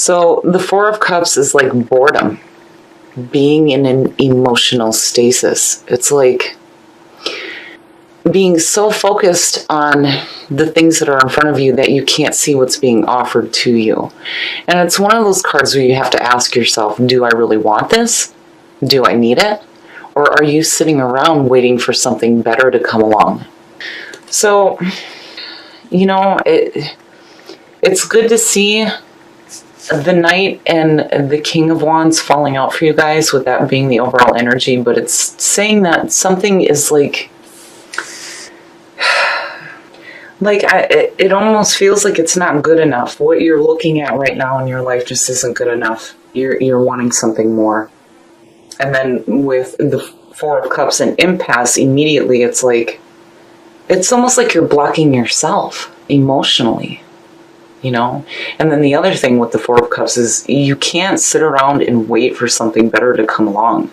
So the Four of Cups is like boredom, being in an emotional stasis. It's like being so focused on the things that are in front of you that you can't see what's being offered to you. And it's one of those cards where you have to ask yourself, do I really want this? Do I need it? Or are you sitting around waiting for something better to come along? So, you know, it's good to see the Knight and the King of Wands falling out for you guys, with that being the overall energy, but it's saying that something is it almost feels like it's not good enough. What you're looking at right now in your life just isn't good enough. You're wanting something more. And then with the Four of Cups and impasse, immediately it's almost like you're blocking yourself emotionally, you know? And then the other thing with the Four of Cups is you can't sit around and wait for something better to come along,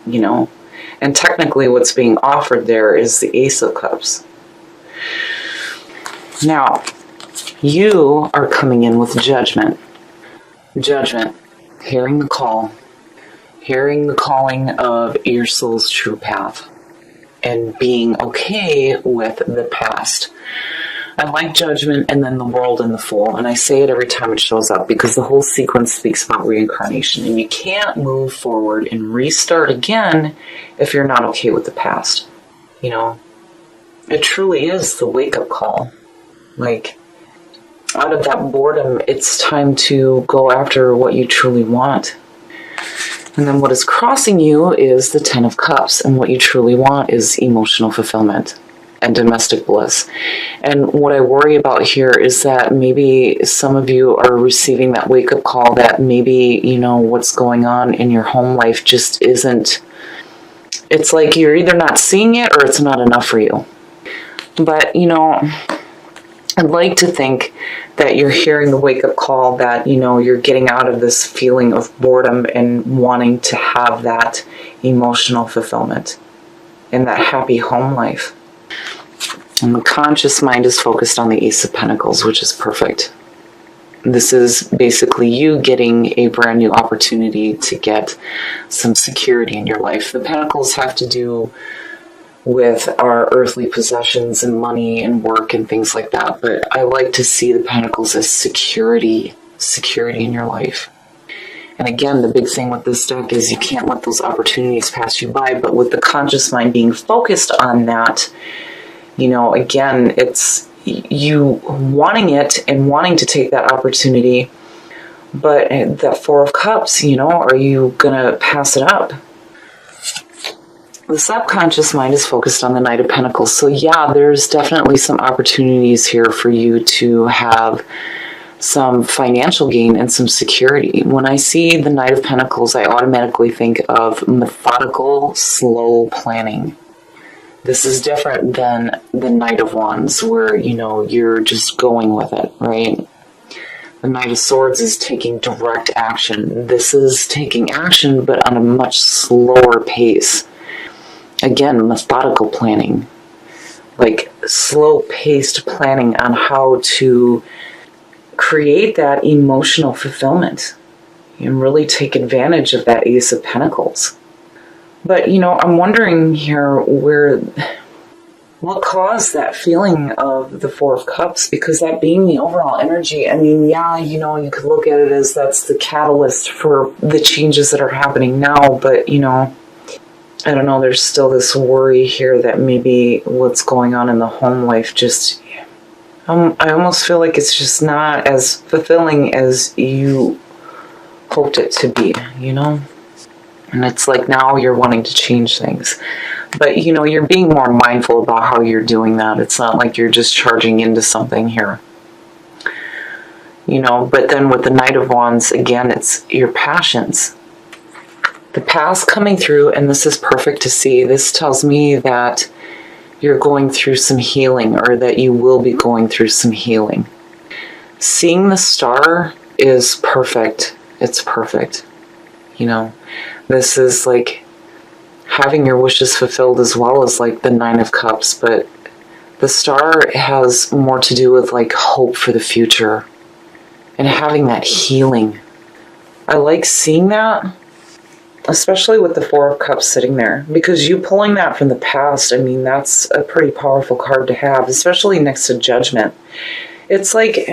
you know? And technically what's being offered there is the Ace of Cups. Now, you are coming in with judgment. Judgment. Hearing the call. Hearing the calling of your soul's true path. And being okay with the past. I like Judgment and then the World and the Fool. And I say it every time it shows up because the whole sequence speaks about reincarnation. And you can't move forward and restart again if you're not okay with the past. You know? It truly is the wake-up call. Like, out of that boredom, it's time to go after what you truly want. And then what is crossing you is the Ten of Cups. And what you truly want is emotional fulfillment and domestic bliss. And what I worry about here is that maybe some of you are receiving that wake-up call that maybe, you know, what's going on in your home life just isn't... It's like you're either not seeing it or it's not enough for you. But, you know... I'd like to think that you're hearing the wake-up call, that, you know, you're getting out of this feeling of boredom and wanting to have that emotional fulfillment and that happy home life. And the conscious mind is focused on the Ace of Pentacles, which is perfect. This is basically you getting a brand new opportunity to get some security in your life. The Pentacles have to do with our earthly possessions and money and work and things like that. But I like to see the Pentacles as security in your life. And again, the big thing with this deck is you can't let those opportunities pass you by. But with the conscious mind being focused on that, you know, again, it's you wanting it and wanting to take that opportunity. But that Four of Cups, you know, are you going to pass it up? The subconscious mind is focused on the Knight of Pentacles. So yeah, there's definitely some opportunities here for you to have some financial gain and some security. When I see the Knight of Pentacles, I automatically think of methodical, slow planning. This is different than the Knight of Wands, where, you know, you're just going with it, right? The Knight of Swords is taking direct action. This is taking action, but on a much slower pace. Again, methodical planning, like slow-paced planning on how to create that emotional fulfillment and really take advantage of that Ace of Pentacles. But, you know, I'm wondering here what caused that feeling of the Four of Cups, because that being the overall energy, I mean, yeah, you know, you could look at it as that's the catalyst for the changes that are happening now, but, you know, I don't know, there's still this worry here that maybe what's going on in the home life just, I almost feel like it's just not as fulfilling as you hoped it to be, you know? And it's like now you're wanting to change things. But, you know, you're being more mindful about how you're doing that. It's not like you're just charging into something here. You know, but then with the Knight of Wands, again, it's your passions. The past coming through, and this is perfect to see. This tells me that you're going through some healing, or that you will be going through some healing. Seeing the star is perfect. It's perfect. You know, this is like having your wishes fulfilled as well as like the Nine of Cups, but the star has more to do with like hope for the future and having that healing. I like seeing that, especially with the Four of Cups sitting there, because you pulling that from the past, I mean, that's a pretty powerful card to have, especially next to Judgment. It's like,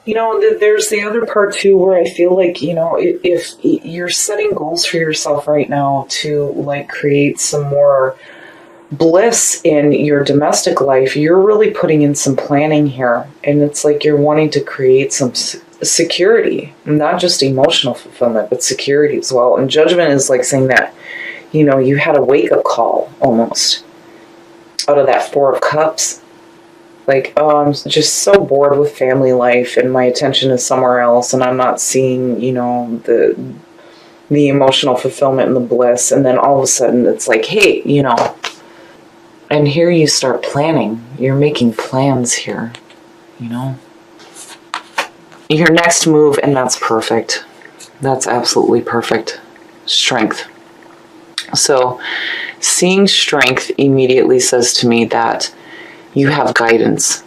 you know, there's the other part too where I feel like, you know, if you're setting goals for yourself right now to like create some more bliss in your domestic life, you're really putting in some planning here. And it's like you're wanting to create some security, not just emotional fulfillment, but security as well. And Judgment is like saying that, you know, you had a wake-up call almost out of that Four of Cups. Like, oh, I'm just so bored with family life and my attention is somewhere else and I'm not seeing, you know, the emotional fulfillment and the bliss. And then all of a sudden it's like, hey, you know, and here you start planning. You're making plans here, you know. Your next move, and that's perfect. That's absolutely perfect. Strength. So seeing strength immediately says to me that you have guidance.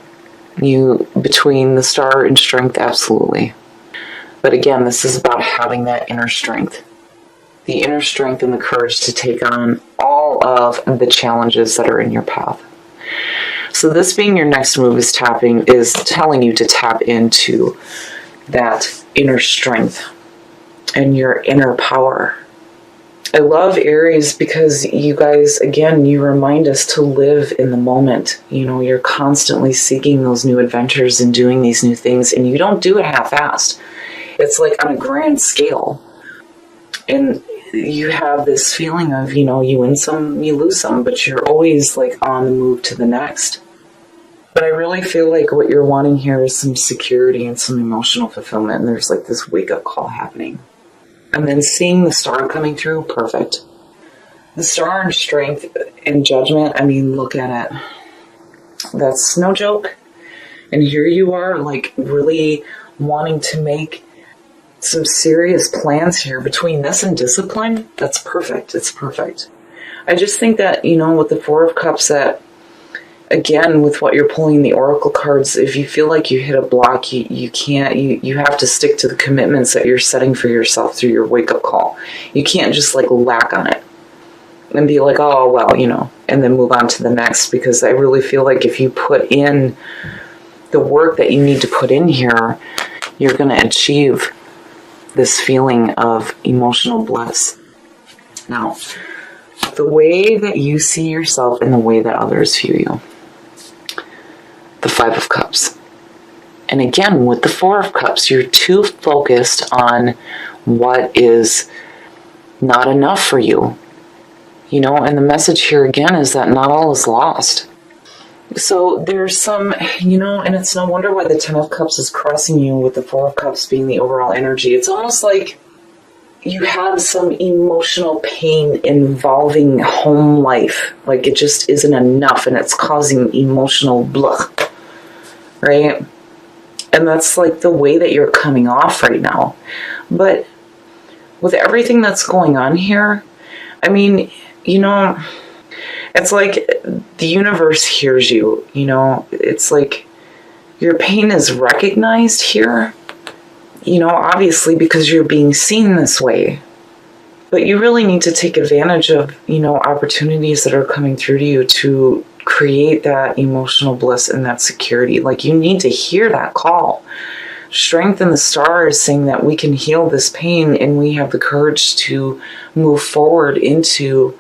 You, between the Star and strength, absolutely. But again, this is about having that inner strength. The inner strength and the courage to take on all of the challenges that are in your path. So this being your next move is telling you to tap into that inner strength and your inner power. I love Aries because you guys, again, you remind us to live in the moment. You know, you're constantly seeking those new adventures and doing these new things, and you don't do it half-assed. It's like on a grand scale. And you have this feeling of, you know, you win some, you lose some, but you're always like on the move to the next. But I really feel like what you're wanting here is some security and some emotional fulfillment. And there's like this wake-up call happening. And then seeing the Star coming through, perfect. The Star and strength and Judgment, I mean, look at it. That's no joke. And here you are, like, really wanting to make some serious plans here. Between this and discipline, that's perfect. It's perfect. I just think that, you know, with the Four of Cups, that again, with what you're pulling the Oracle cards, if you feel like you hit a block, you can't, you have to stick to the commitments that you're setting for yourself through your wake-up call. You can't just like lack on it and be like, oh, well, you know, and then move on to the next, because I really feel like if you put in the work that you need to put in here, you're going to achieve this feeling of emotional bliss. Now, the way that you see yourself and the way that others view you. The Five of Cups. And again, with the Four of Cups, you're too focused on what is not enough for you. You know, and the message here again is that not all is lost. So there's some, you know, and it's no wonder why the Ten of Cups is crossing you with the Four of Cups being the overall energy. It's almost like you have some emotional pain involving home life. Like it just isn't enough and it's causing emotional blah. Right? And that's like the way that you're coming off right now. But with everything that's going on here, I mean, you know, it's like the universe hears you, you know, it's like your pain is recognized here, you know, obviously because you're being seen this way. But you really need to take advantage of, you know, opportunities that are coming through to you to create that emotional bliss and that security. Like you need to hear that call. Strength in the Star is saying that we can heal this pain and we have the courage to move forward into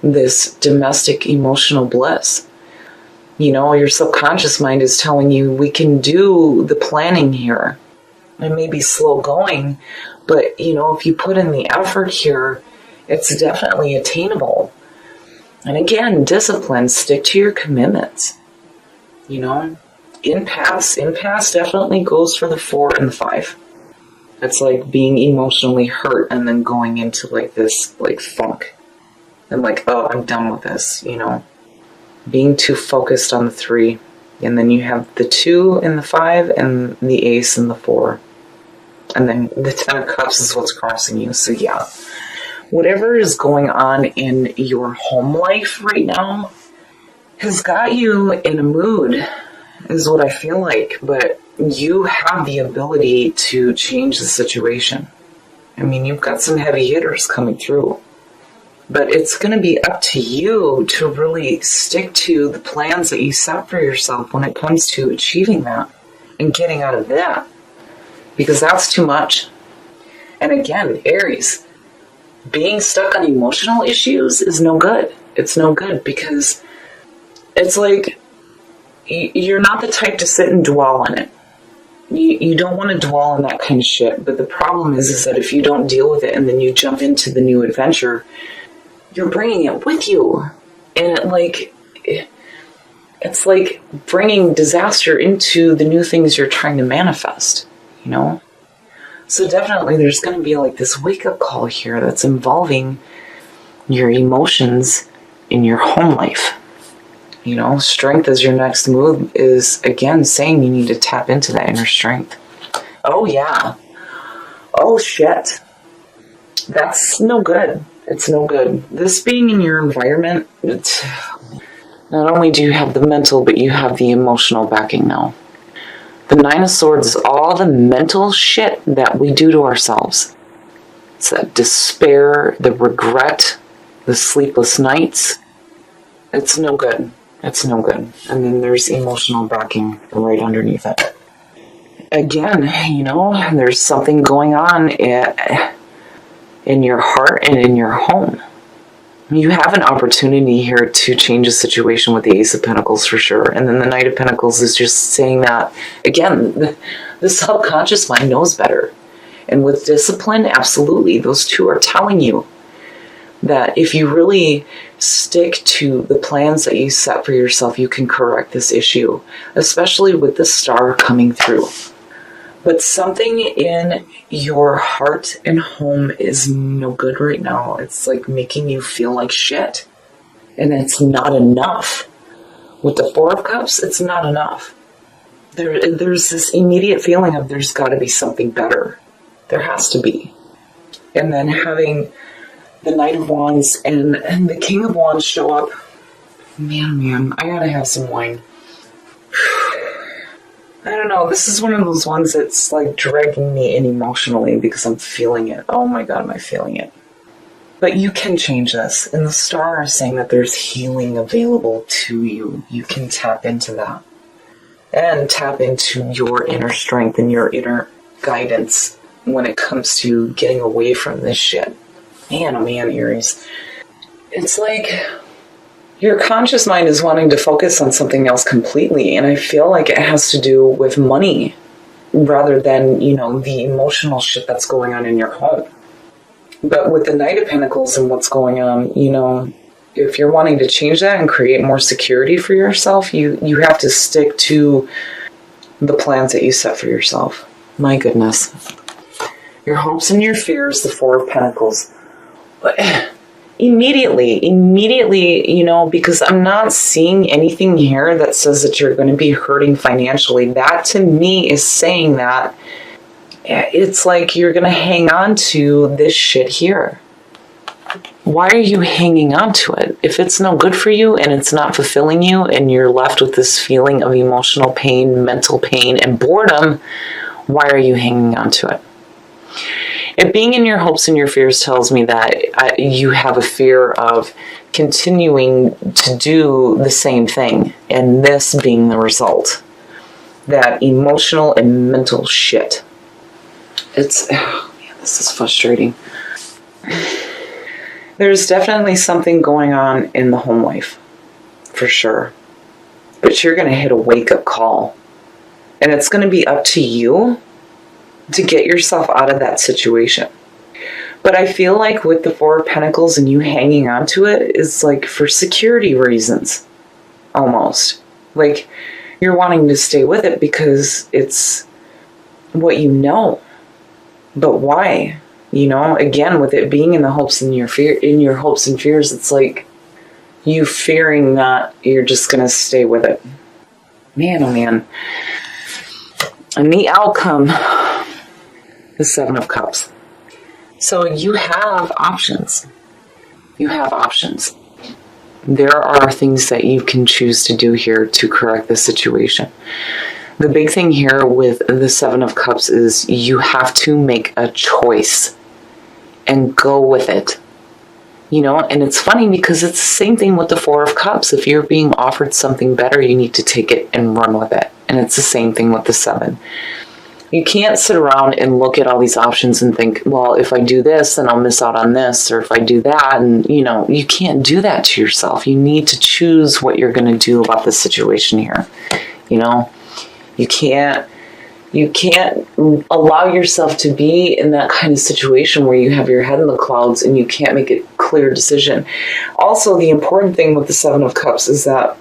this domestic emotional bliss. You know, your subconscious mind is telling you we can do the planning here. It may be slow going, but you know, if you put in the effort here, it's definitely attainable. And again, discipline, stick to your commitments. You know, impasse definitely goes for the 4 and the 5. It's like being emotionally hurt and then going into like this like funk. And like, oh, I'm done with this, you know. Being too focused on the 3. And then you have the 2 and the 5 and the Ace and the 4. And then the 10 of Cups is what's crossing you. So yeah, whatever is going on in your home life right now has got you in a mood, is what I feel like. But you have the ability to change the situation. I mean, you've got some heavy hitters coming through. But it's going to be up to you to really stick to the plans that you set for yourself when it comes to achieving that and getting out of that. Because that's too much. And again, Aries, being stuck on emotional issues is no good. It's no good because it's like you're not the type to sit and dwell on it. You don't want to dwell on that kind of shit. But the problem is that if you don't deal with it and then you jump into the new adventure, you're bringing it with you. And it's like bringing disaster into the new things you're trying to manifest, you know? So definitely there's going to be like this wake-up call here that's involving your emotions in your home life. You know, strength as your next move is, again, saying you need to tap into that inner strength. Oh, yeah. Oh, shit. That's no good. It's no good. This being in your environment, not only do you have the mental, but you have the emotional backing now. The Nine of Swords is all the mental shit that we do to ourselves. It's that despair, the regret, the sleepless nights. It's no good. It's no good. And then there's emotional backing right underneath it. Again, you know, there's something going on in your heart and in your home. You have an opportunity here to change a situation with the Ace of Pentacles for sure. And then the Knight of Pentacles is just saying that, again, the subconscious mind knows better. And with discipline, absolutely, those two are telling you that if you really stick to the plans that you set for yourself, you can correct this issue, especially with the star coming through. But something in your heart and home is no good right now. It's like making you feel like shit. And it's not enough. With the Four of Cups, it's not enough. There's this immediate feeling of there's got to be something better. There has to be. And then having the Knight of Wands and the King of Wands show up. Man, I gotta have some wine. I don't know, this is one of those ones that's like dragging me in emotionally because I'm feeling it. Oh my God, am I feeling it? But you can change this. And the star is saying that there's healing available to you. You can tap into that. And tap into your inner strength and your inner guidance when it comes to getting away from this shit. Man, oh man, Aries. It's like your conscious mind is wanting to focus on something else completely, and I feel like it has to do with money rather than, you know, the emotional shit that's going on in your home. But with the Knight of Pentacles and what's going on, you know, if you're wanting to change that and create more security for yourself, you have to stick to the plans that you set for yourself. My goodness. Your hopes and your fears, the Four of Pentacles. But immediately, you know, because I'm not seeing anything here that says that you're going to be hurting financially. That to me is saying that it's like you're going to hang on to this shit here. Why are you hanging on to it? If it's no good for you and it's not fulfilling you and you're left with this feeling of emotional pain, mental pain, and boredom, why are you hanging on to it? It being in your hopes and your fears tells me that you have a fear of continuing to do the same thing, and this being the result. That emotional and mental shit. It's, oh man, this is frustrating. There's definitely something going on in the home life, for sure. But you're going to hit a wake-up call. And it's going to be up to you to get yourself out of that situation. But I feel like with the Four of Pentacles and you hanging on to it is like for security reasons, almost. Like you're wanting to stay with it because it's what you know. But why? You know, again, with it being in the hopes and your hopes and fears, it's like you fearing that you're just going to stay with it. Man, oh man. And the outcome, the Seven of Cups. So you have options. You have options. There are things that you can choose to do here to correct the situation. The big thing here with the Seven of Cups is you have to make a choice and go with it. You know, and it's funny because it's the same thing with the Four of Cups. If you're being offered something better, you need to take it and run with it. And it's the same thing with the Seven. You can't sit around and look at all these options and think, well, if I do this, then I'll miss out on this. Or if I do that, and, you know, you can't do that to yourself. You need to choose what you're going to do about the situation here. You know, you can't allow yourself to be in that kind of situation where you have your head in the clouds and you can't make a clear decision. Also, the important thing with the Seven of Cups is that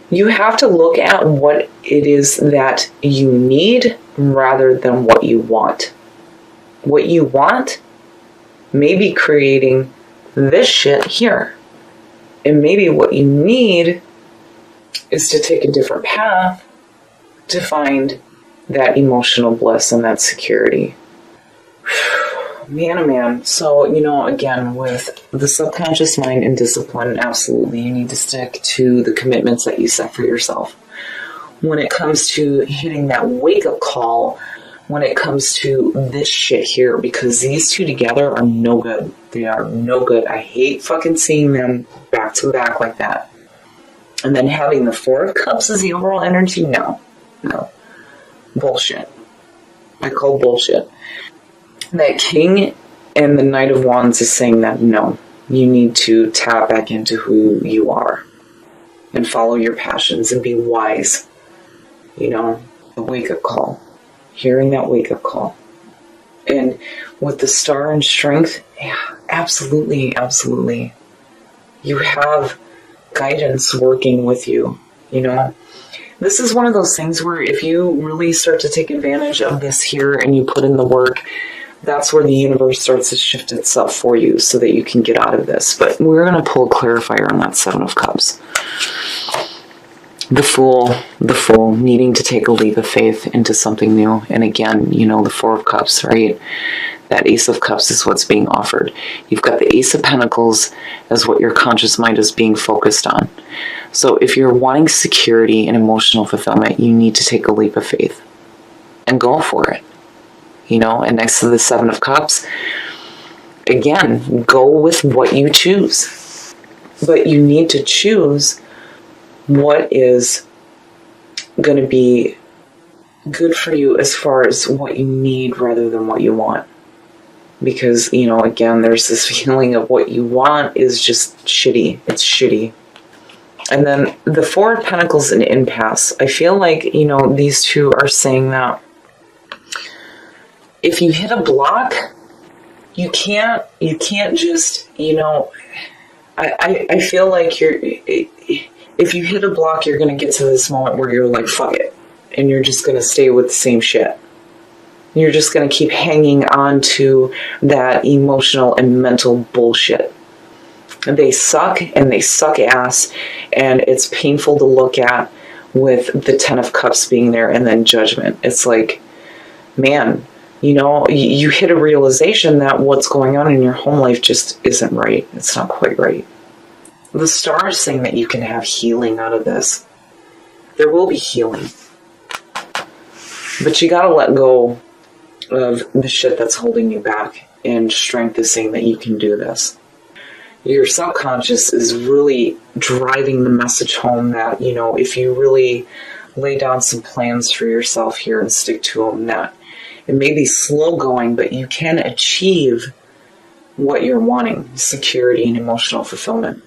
you have to look at what it is that you need rather than what you want. What you want may be creating this shit here. And maybe what you need is to take a different path to find that emotional bliss and that security. Man, oh man. So, you know, again, with the subconscious mind and discipline, absolutely, you need to stick to the commitments that you set for yourself. When it comes to hitting that wake-up call, when it comes to this shit here, because these two together are no good. They are no good. I hate fucking seeing them back to back like that. And then having the Four of Cups as the overall energy, no. Bullshit. I call bullshit. That King and the Knight of Wands is saying that no, you need to tap back into who you are and follow your passions and be wise. You know, the wake-up call. Hearing that wake-up call. And with the Star and Strength, yeah, absolutely, absolutely. You have guidance working with you, you know. This is one of those things where if you really start to take advantage of this here and you put in the work, that's where the universe starts to shift itself for you so that you can get out of this. But we're going to pull a clarifier on that Seven of Cups. The Fool needing to take a leap of faith into something new. And again, you know, the Four of Cups, right? That Ace of Cups is what's being offered. You've got the Ace of Pentacles as what your conscious mind is being focused on. So if you're wanting security and emotional fulfillment, you need to take a leap of faith and go for it. You know, and next to the Seven of Cups, again, go with what you choose. But you need to choose what is going to be good for you as far as what you need rather than what you want. Because, you know, again, there's this feeling of what you want is just shitty. It's shitty. And then the Four of Pentacles and impasse. I feel like, you know, these two are saying that if you hit a block, you can't just, you know, I feel like if you hit a block, you're going to get to this moment where you're like, fuck it. And you're just going to stay with the same shit. You're just going to keep hanging on to that emotional and mental bullshit. They suck and they suck ass, and it's painful to look at with the Ten of Cups being there and then Judgment. It's like, man, you know, you hit a realization that what's going on in your home life just isn't right. It's not quite right. The Star is saying that you can have healing out of this. There will be healing. But you gotta let go of the shit that's holding you back, and Strength is saying that you can do this. Your subconscious is really driving the message home that, you know, if you really lay down some plans for yourself here and stick to them, that it may be slow going, but you can achieve what you're wanting, security and emotional fulfillment.